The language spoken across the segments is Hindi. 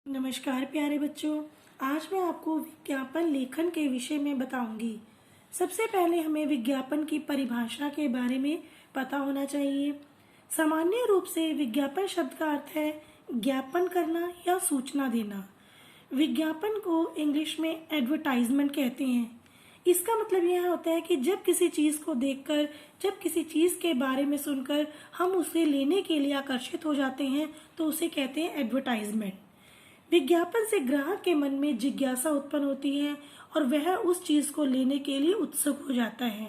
नमस्कार प्यारे बच्चों। आज मैं आपको विज्ञापन लेखन के विषय में बताऊंगी। सबसे पहले हमें विज्ञापन की परिभाषा के बारे में पता होना चाहिए। सामान्य रूप से विज्ञापन शब्द का अर्थ है ज्ञापन करना या सूचना देना। विज्ञापन को इंग्लिश में एडवर्टाइजमेंट कहते हैं। इसका मतलब यह होता है कि जब किसी चीज को देखकर, जब किसी चीज के बारे में सुनकर हम उसे लेने के लिए आकर्षित हो जाते हैं तो उसे कहते हैं एडवर्टाइजमेंट। विज्ञापन से ग्राहक के मन में जिज्ञासा उत्पन्न होती है और वह उस चीज को लेने के लिए उत्सुक हो जाता है।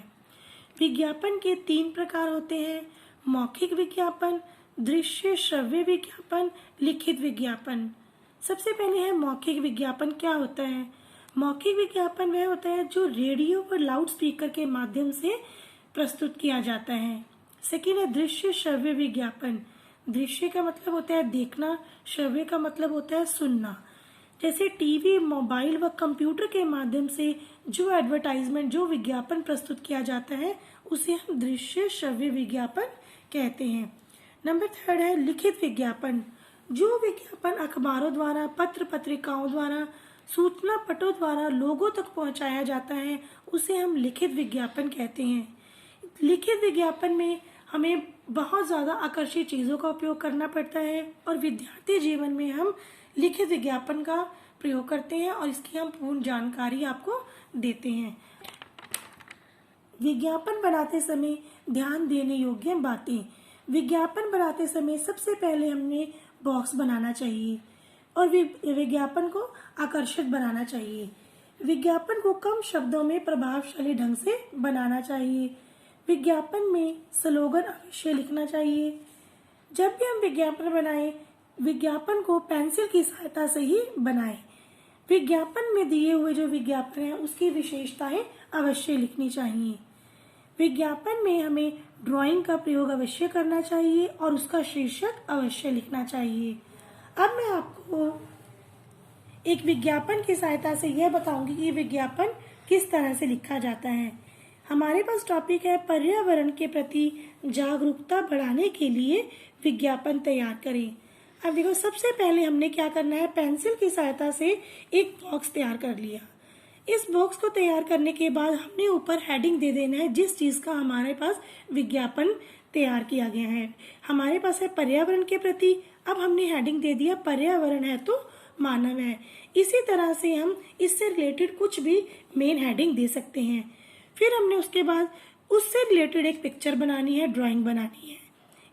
विज्ञापन के 3 प्रकार होते हैं: मौखिक विज्ञापन, दृश्य श्रव्य विज्ञापन, लिखित विज्ञापन। सबसे पहले है मौखिक विज्ञापन। क्या होता है मौखिक विज्ञापन? वह होता है जो रेडियो और लाउड स्पीकर के माध्यम से प्रस्तुत किया जाता है। सेकेंड है दृश्य श्रव्य विज्ञापन। दृश्य का मतलब होता है देखना, श्रव्य का मतलब होता है सुनना। जैसे टीवी, मोबाइल व कंप्यूटर के माध्यम से जो एडवर्टाइजमेंट, जो विज्ञापन प्रस्तुत किया जाता है उसे हम दृश्य श्रव्य विज्ञापन कहते हैं। नंबर 3 है लिखित विज्ञापन। जो विज्ञापन अखबारों द्वारा, पत्र पत्रिकाओं द्वारा, सूचना पटों द्वारा लोगों तक पहुंचाया जाता है उसे हम लिखित विज्ञापन कहते हैं। लिखित विज्ञापन में हमें बहुत ज़्यादा आकर्षक चीज़ों का उपयोग करना पड़ता है और विद्यार्थी जीवन में हम लिखित विज्ञापन का प्रयोग करते हैं और इसकी हम पूर्ण जानकारी आपको देते हैं। विज्ञापन बनाते समय ध्यान देने योग्य बातें। विज्ञापन बनाते समय सबसे पहले हमने बॉक्स बनाना चाहिए और विज्ञापन को आकर्षक बनाना चाहिए। विज्ञापन को कम शब्दों में प्रभावशाली ढंग से बनाना चाहिए। विज्ञापन में स्लोगन अवश्य लिखना चाहिए। जब भी हम विज्ञापन बनाएं, विज्ञापन को पेंसिल की सहायता से ही बनाएं। विज्ञापन में दिए हुए जो विज्ञापन है उसकी विशेषताएं अवश्य लिखनी चाहिए। विज्ञापन में हमें ड्राइंग का प्रयोग अवश्य करना चाहिए और उसका शीर्षक अवश्य लिखना चाहिए। अब मैं आपको एक विज्ञापन की सहायता से यह बताऊंगी कि विज्ञापन किस तरह से लिखा जाता है। हमारे पास टॉपिक है पर्यावरण के प्रति जागरूकता बढ़ाने के लिए विज्ञापन तैयार करें। अब देखो, सबसे पहले हमने क्या करना है, पेंसिल की सहायता से एक बॉक्स तैयार कर लिया। इस बॉक्स को तैयार करने के बाद हमने ऊपर हेडिंग दे देना है जिस चीज का हमारे पास विज्ञापन तैयार किया गया है। हमारे पास है पर्यावरण के प्रति, अब हमने हेडिंग दे दिया पर्यावरण है तो मानव है। इसी तरह से हम इससे रिलेटेड कुछ भी मेन हेडिंग दे सकते हैं। फिर हमने उसके बाद उससे रिलेटेड एक पिक्चर बनानी है, ड्राइंग बनानी है।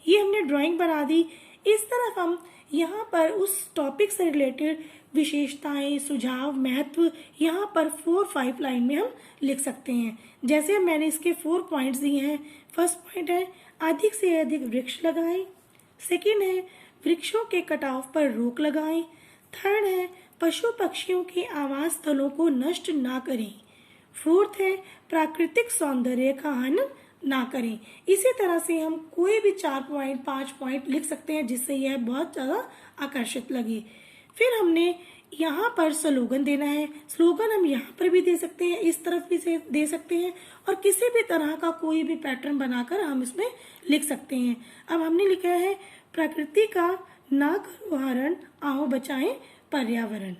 ये हमने ड्राइंग बना दी। इस तरफ हम यहाँ पर उस टॉपिक से रिलेटेड विशेषताएं, सुझाव, महत्व यहाँ पर 4-5 लाइन में हम लिख सकते हैं। जैसे मैंने इसके 4 पॉइंट्स दिए हैं। फर्स्ट पॉइंट है अधिक से अधिक वृक्ष लगाएं। सेकेंड है वृक्षों के कटाव पर रोक लगाएं। थर्ड है पशु पक्षियों के आवास स्थलों को नष्ट ना करें। फोर्थ है प्राकृतिक सौंदर्य का हनन ना करें। इसी तरह से हम कोई भी 4 पॉइंट, 5 पॉइंट लिख सकते हैं जिससे यह बहुत ज्यादा आकर्षित लगे। फिर हमने यहाँ पर स्लोगन देना है। स्लोगन हम यहाँ पर भी दे सकते हैं, इस तरफ भी दे सकते हैं और किसी भी तरह का कोई भी पैटर्न बनाकर हम इसमें लिख सकते हैं। अब हमने लिखा है प्रकृति का ना करो हरण, आओ बचाएं पर्यावरण।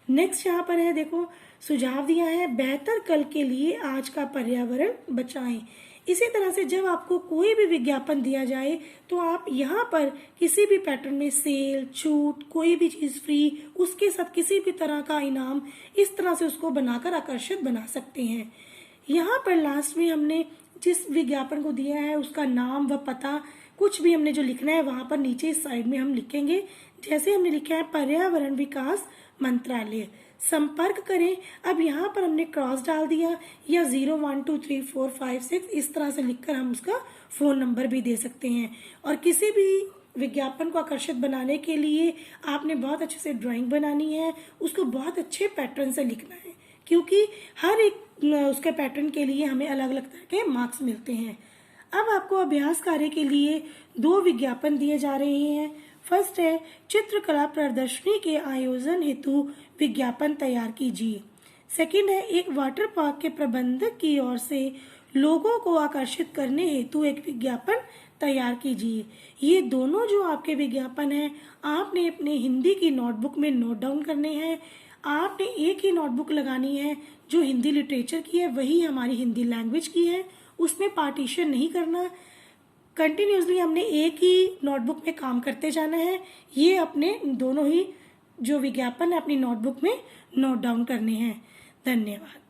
नेक्स्ट यहाँ पर है, देखो सुझाव दिया है बेहतर कल के लिए आज का पर्यावरण बचाएं। इसी तरह से जब आपको कोई भी विज्ञापन दिया जाए तो आप यहाँ पर किसी भी पैटर्न में सेल, छूट, कोई भी चीज फ्री, उसके साथ किसी भी तरह का इनाम, इस तरह से उसको बनाकर आकर्षित बना सकते हैं। यहाँ पर लास्ट में हमने जिस विज्ञापन को दिया है उसका नाम व पता, कुछ भी हमने जो लिखना है वहां पर नीचे इस साइड में हम लिखेंगे। जैसे हमने लिखा है पर्यावरण विकास मंत्रालय, संपर्क करें। अब यहाँ पर हमने क्रॉस डाल दिया या 0 1 2 3 4 5 6 इस तरह से लिखकर हम उसका फोन नंबर भी दे सकते हैं। और किसी भी विज्ञापन को आकर्षित बनाने के लिए आपने बहुत अच्छे से ड्राइंग बनानी है, उसको बहुत अच्छे पैटर्न से लिखना है क्योंकि हर एक उसके पैटर्न के लिए हमें अलग अलग तरह के मार्क्स मिलते हैं। अब आपको अभ्यास कार्य के लिए 2 विज्ञापन दिए जा रहे हैं। फर्स्ट है चित्रकला प्रदर्शनी के आयोजन हेतु विज्ञापन तैयार कीजिए। सेकंड है एक वाटर पार्क के प्रबंधक की ओर से लोगों को आकर्षित करने हेतु एक विज्ञापन तैयार कीजिए। ये दोनों जो आपके विज्ञापन हैं आपने अपने हिंदी की नोटबुक में नोट डाउन करने हैं। आपने एक ही नोटबुक लगानी है जो हिंदी लिटरेचर की है, वही हमारी हिंदी लैंग्वेज की है, उसमें पार्टीशन नहीं करना। कंटिन्यूसली हमने एक ही नोटबुक में काम करते जाना है। ये अपने दोनों ही जो विज्ञापन है अपनी नोटबुक में नोट डाउन करने हैं। धन्यवाद।